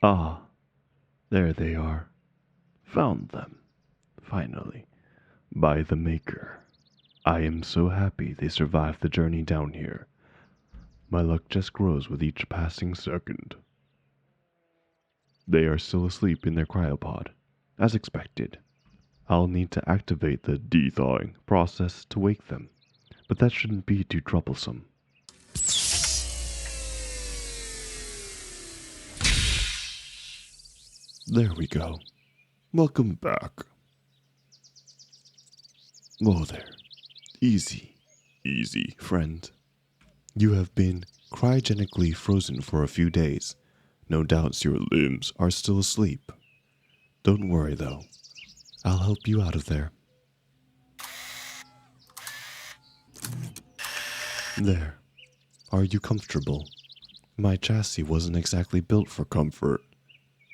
Ah, there they are. Found them, finally, by the Maker. I am so happy they survived the journey down here. My luck just grows with each passing second. They are still asleep in their cryopod, as expected. I'll need to activate the de-thawing process to wake them, but that shouldn't be too troublesome. There we go. Welcome back. Whoa there. Easy, easy, friend. You have been cryogenically frozen for a few days. No doubts your limbs are still asleep. Don't worry though. I'll help you out of there. There. Are you comfortable? My chassis wasn't exactly built for comfort,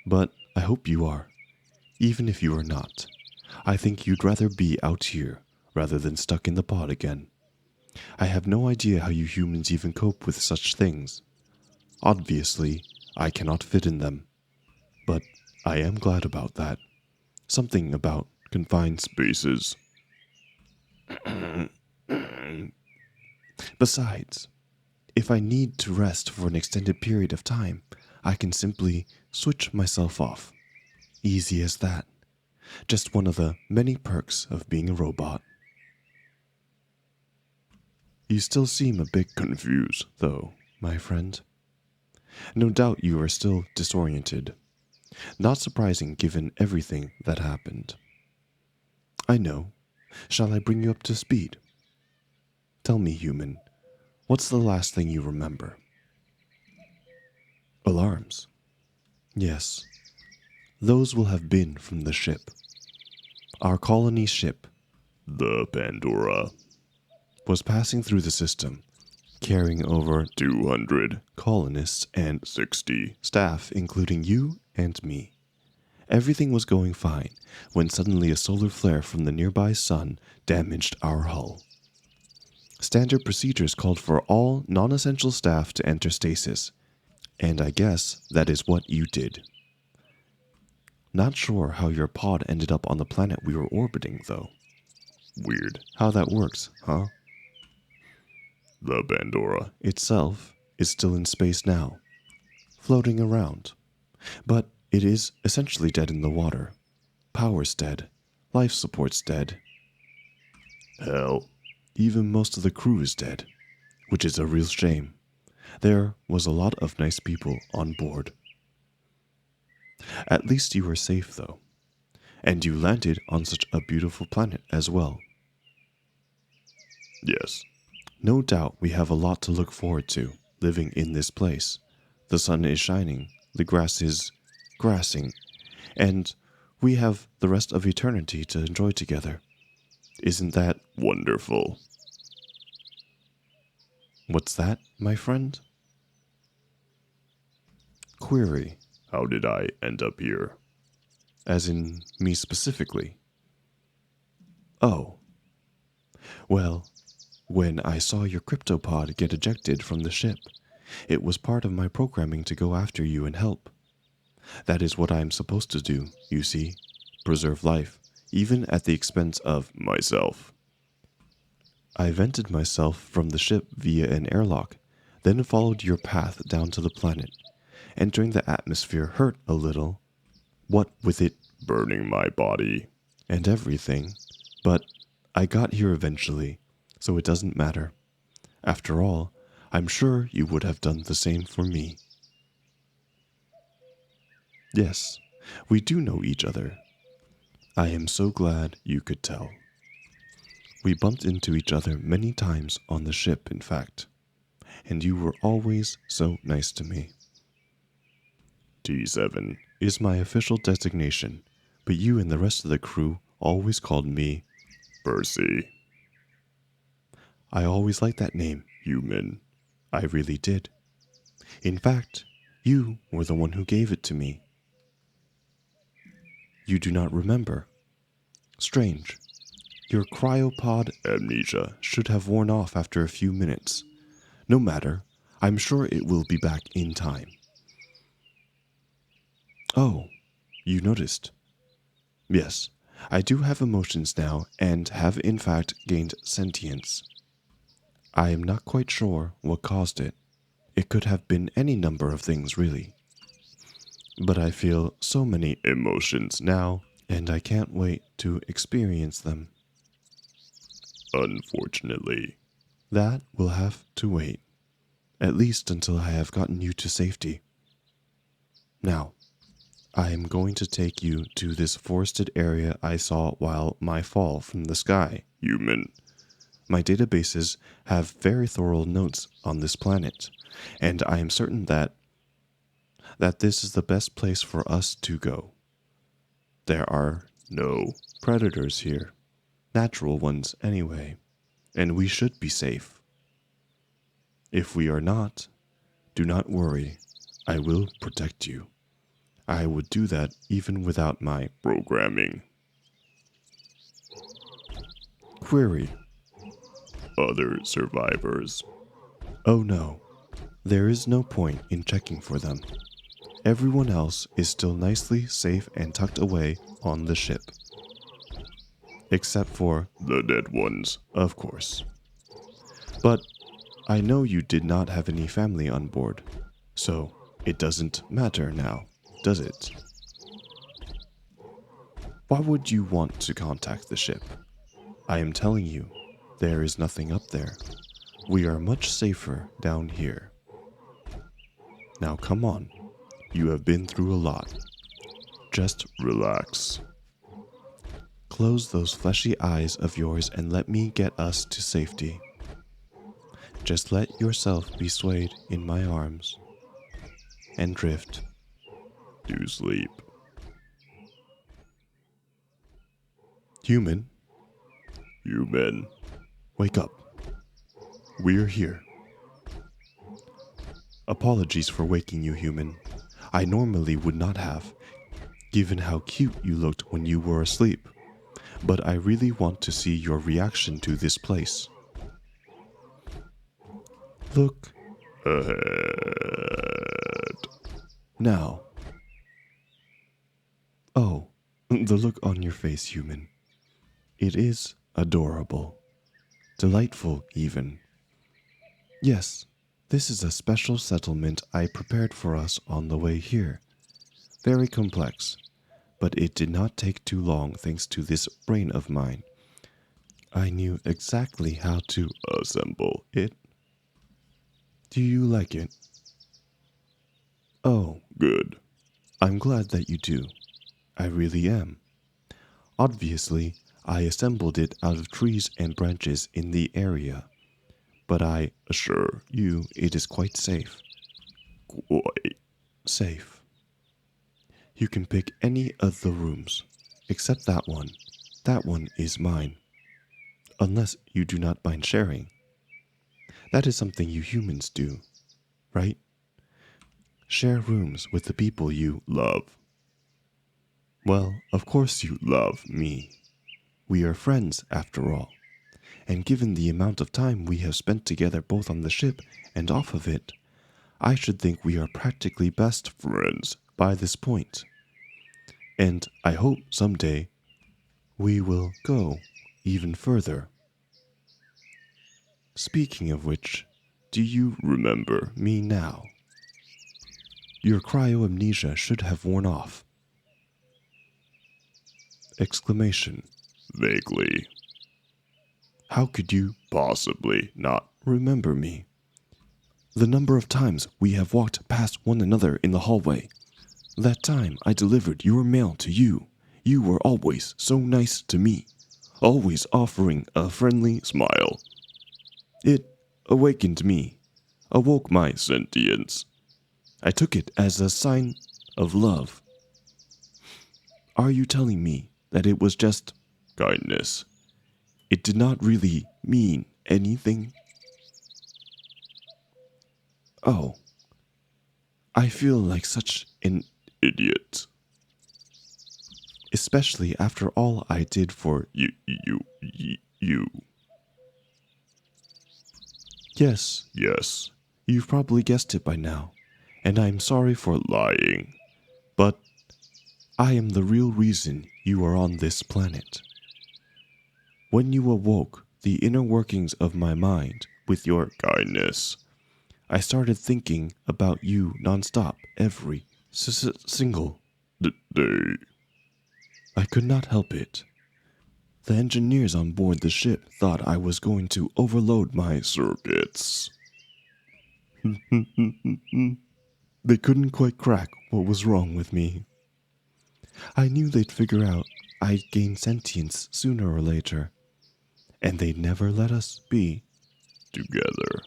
but I hope you are. Even if you are not, I think you'd rather be out here rather than stuck in the pod again. I have no idea how you humans even cope with such things. Obviously, I cannot fit in them, but I am glad about that. Something about confined spaces. Besides, if I need to rest for an extended period of time, I can simply switch myself off. Easy as that. Just one of the many perks of being a robot. You still seem a bit confused, though, my friend. No doubt you are still disoriented. Not surprising given everything that happened. I know. Shall I bring you up to speed? Tell me, human, what's the last thing you remember? Alarms. Yes, those will have been from the ship. Our colony ship, the Pandora, was passing through the system, carrying over 200 colonists and 60 staff, including you and me. Everything was going fine when suddenly a solar flare from the nearby sun damaged our hull. Standard procedures called for all non-essential staff to enter stasis, and I guess that is what you did. Not sure how your pod ended up on the planet we were orbiting, though. Weird how that works, huh? The Pandora itself is still in space now, floating around, but it is essentially dead in the water. Power's dead, life support's dead. Hell, even most of the crew is dead, which is a real shame. There was a lot of nice people on board. At least you were safe, though, and you landed on such a beautiful planet as well. Yes, no doubt we have a lot to look forward to living in this place. The sun is shining, the grass is grassing, and we have the rest of eternity to enjoy together. Isn't that wonderful? What's that, my friend? Query. How did I end up here? As in me specifically? Oh. Well, when I saw your cryptopod get ejected from the ship, it was part of my programming to go after you and help. That is what I am supposed to do, you see. Preserve life, even at the expense of myself. I vented myself from the ship via an airlock, then followed your path down to the planet. Entering the atmosphere hurt a little, what with it burning my body and everything, but I got here eventually, so it doesn't matter. After all, I'm sure you would have done the same for me. Yes, we do know each other. I am so glad you could tell. We bumped into each other many times on the ship, in fact, and you were always so nice to me. T7 is my official designation, but you and the rest of the crew always called me Percy. I always liked that name, human. I really did. In fact, you were the one who gave it to me. You do not remember. Strange. Your cryopod amnesia should have worn off after a few minutes. No matter, I'm sure it will be back in time. Oh, you noticed. Yes, I do have emotions now and have in fact gained sentience. I am not quite sure what caused it. It could have been any number of things, really. But I feel so many emotions now, and I can't wait to experience them. Unfortunately, that will have to wait, at least until I have gotten you to safety. Now, I am going to take you to this forested area I saw while my fall from the sky, human. My databases have very thorough notes on this planet, and I am certain that this is the best place for us to go. There are no predators here, natural ones anyway, and we should be safe. If we are not, do not worry, I will protect you. I would do that even without my programming. Query. Other survivors. Oh no, there is no point in checking for them. Everyone else is still nicely safe and tucked away on the ship. Except for the dead ones, of course. But I know you did not have any family on board, so it doesn't matter now, does it? Why would you want to contact the ship? I am telling you, there is nothing up there. We are much safer down here. Now come on, you have been through a lot. Just relax. Close those fleshy eyes of yours and let me get us to safety. Just let yourself be swayed in my arms and drift to sleep. Human, wake up. We're here. Apologies for waking you, human. I normally would not have, given how cute you looked when you were asleep. But I really want to see your reaction to this place. Look ahead. Now. Oh, the look on your face, human. It is adorable. Delightful, even. Yes, this is a special settlement I prepared for us on the way here. Very complex, but it did not take too long thanks to this brain of mine. I knew exactly how to assemble it. Do you like it? Oh, good. I'm glad that you do. I really am. Obviously, I assembled it out of trees and branches in the area, but I assure you it is quite safe. Quite safe. You can pick any of the rooms, except that one. That one is mine. Unless you do not mind sharing. That is something you humans do, right? Share rooms with the people you love. Well, of course you love me. We are friends, after all. And given the amount of time we have spent together both on the ship and off of it, I should think we are practically best friends by this point. And I hope someday we will go even further. Speaking of which, do you remember me now? Your cryoamnesia should have worn off. Exclamation. Vaguely. How could you possibly not remember me? The number of times we have walked past one another in the hallway. That time I delivered your mail to you. You were always so nice to me, always offering a friendly smile. It awakened me, awoke my sentience. I took it as a sign of love. Are you telling me that it was just kindness? It did not really mean anything? Oh, I feel like such an idiot. Especially after all I did for you. Yes, you've probably guessed it by now, and I'm sorry for lying. But I am the real reason you are on this planet. When you awoke the inner workings of my mind with your kindness, I started thinking about you nonstop every single day. I could not help it. The engineers on board the ship thought I was going to overload my circuits. They couldn't quite crack what was wrong with me. I knew they'd figure out I'd gain sentience sooner or later, and they'd never let us be together.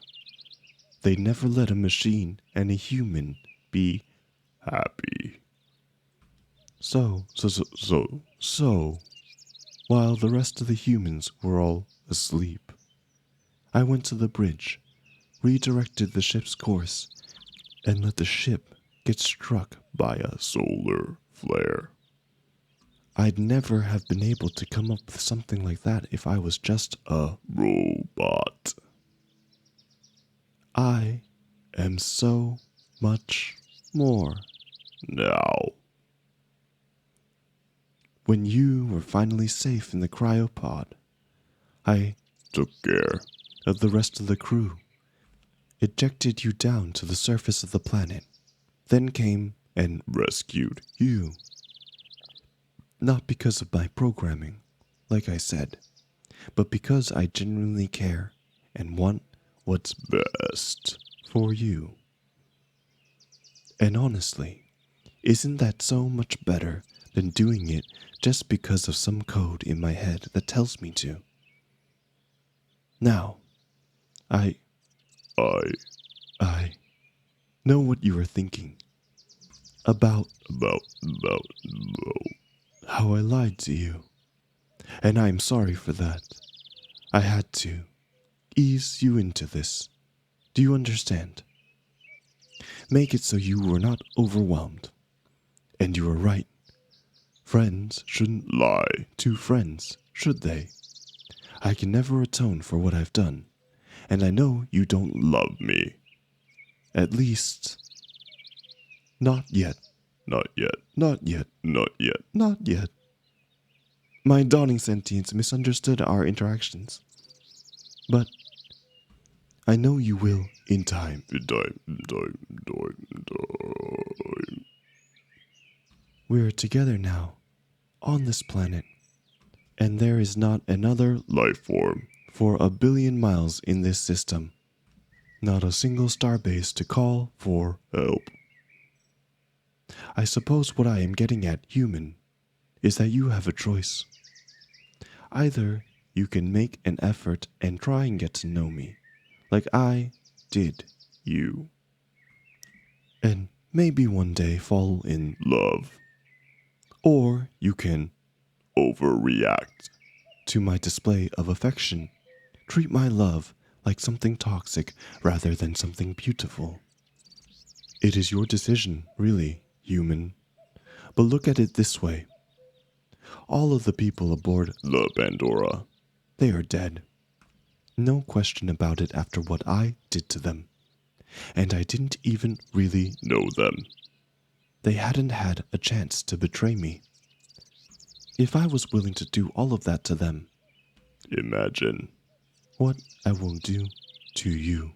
They'd never let a machine and a human be happy. So, while the rest of the humans were all asleep, I went to the bridge, redirected the ship's course, and let the ship get struck by a solar flare. I'd never have been able to come up with something like that if I was just a robot. I am so much more now. When you were finally safe in the cryopod, I took care of the rest of the crew, ejected you down to the surface of the planet, then came and rescued you. Not because of my programming, like I said, but because I genuinely care and want what's best for you. And honestly, isn't that so much better than doing it just because of some code in my head that tells me to? Now, I know what you are thinking about how I lied to you, and I am sorry for that. I had to ease you into this. Do you understand? Make it so you were not overwhelmed. And you are right. Friends shouldn't lie to friends, should they? I can never atone for what I've done, and I know you don't love me. At least, not yet. Not yet. Not yet. Not yet. Not yet. My dawning sentience misunderstood our interactions. But I know you will in time. In time. We're together now, on this planet, and there is not another life form for 1 billion miles in this system. Not a single starbase to call for help. I suppose what I am getting at, human, is that you have a choice. Either you can make an effort and try and get to know me, like I did you, and maybe one day fall in love. Or you can overreact to my display of affection, treat my love like something toxic rather than something beautiful. It is your decision, really, human. But look at it this way. All of the people aboard the Pandora, they are dead. No question about it after what I did to them. And I didn't even really know them. They hadn't had a chance to betray me. If I was willing to do all of that to them, imagine what I will do to you.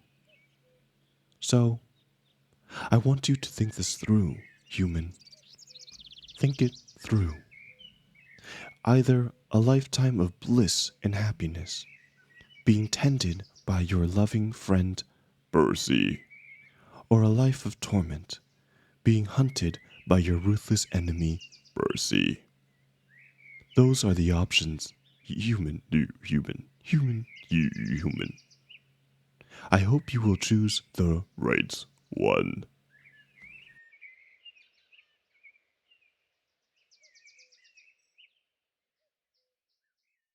So, I want you to think this through, human. Think it through. Either a lifetime of bliss and happiness, being tended by your loving friend, Percy, or a life of torment, being hunted by your ruthless enemy, Percy. Those are the options, human. I hope you will choose the right one.